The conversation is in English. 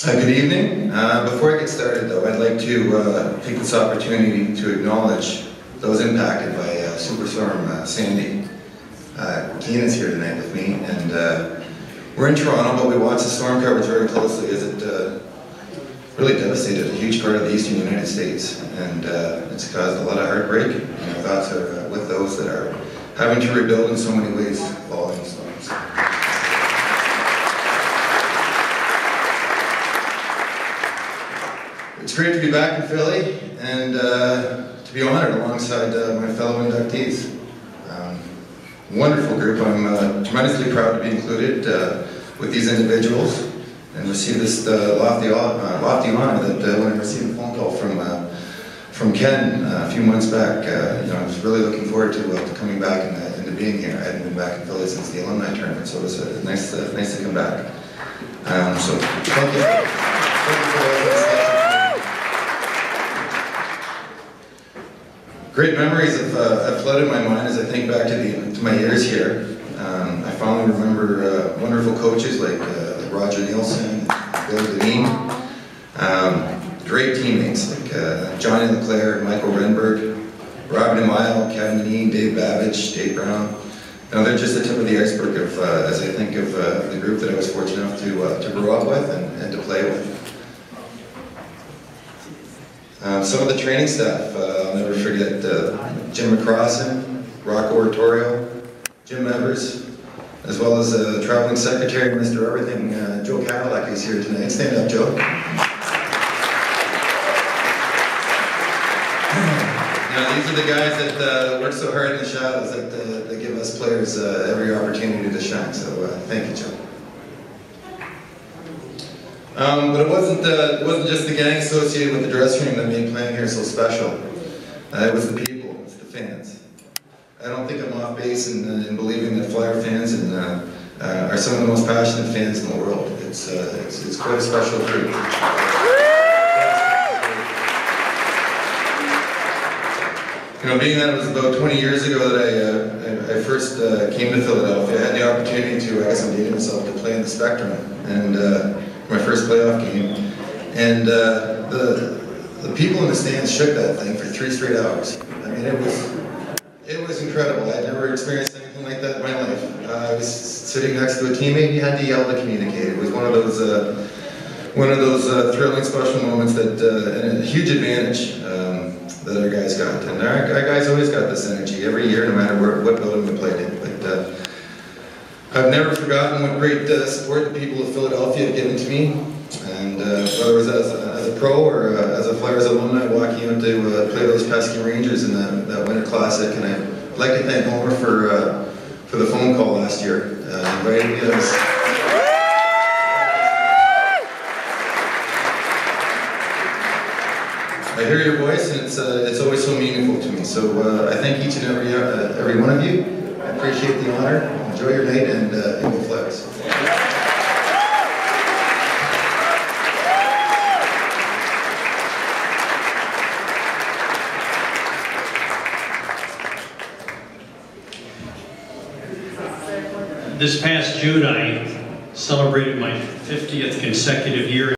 Good evening. Before I get started though, I'd like to take this opportunity to acknowledge those impacted by Superstorm Sandy. Keenan's here tonight with me, and we're in Toronto, but we watch the storm coverage very closely as it really devastated a huge part of the eastern United States, and it's caused a lot of heartbreak, and our thoughts are with those that are having to rebuild in so many ways following the storms. It's great to be back in Philly and to be honored alongside my fellow inductees. Wonderful group. I'm tremendously proud to be included with these individuals and receive this lofty honor that when I received a phone call from Ken a few months back, I was really looking forward to coming back and to being here. I hadn't been back in Philly since the alumni tournament, so it was nice to come back. So thank you. Great memories have flooded my mind as I think back to my years here. I fondly remember wonderful coaches like Roger Nielsen, Bill Deneen, great teammates like Johnny Leclerc, Michael Renberg, Robin Amile, Kevin Deneen, Dave Babbage, Dave Brown. They're just the tip of the iceberg of, as I think of the group that I was fortunate enough to grow up with and to play with. Some of the training staff, I'll never forget Jim McCrossan, Rocco Oratorio, Jim Evers, as well as the traveling secretary, Mr. Everything, Joe Cadillac is here tonight. Stand up, Joe. These are the guys that work so hard in the shadows that give us players every opportunity to shine, so thank you, Joe. But it wasn't just the gang associated with the dressing room that made playing here so special. It was the people, it's the fans. I don't think I'm off base in believing that Flyer fans are some of the most passionate fans in the world. It's quite a special group. Being that it was about 20 years ago that I first came to Philadelphia, I had the opportunity to, I guess I'm dating myself, to play in the Spectrum. And my first playoff game, and the people in the stands shook that thing for 3 straight hours. I mean, it was incredible. I'd never experienced anything like that in my life. I was sitting next to a teammate, you had to yell to communicate. It was one of those thrilling, special moments and a huge advantage that our guys got. And our guys always got this energy every year, no matter what building we played in. But I've never forgotten what great support the people of Philadelphia have given to me, and whether it was as a pro or as a Flyers alumni walking out to play those pesky Rangers in that Winter Classic. And I'd like to thank Homer for the phone call last year, inviting me to I hear your voice, and it's always so meaningful to me. So I thank each and every one of you. I appreciate the honor. Enjoy your night, and go Flyers. This past June, I celebrated my 50th consecutive year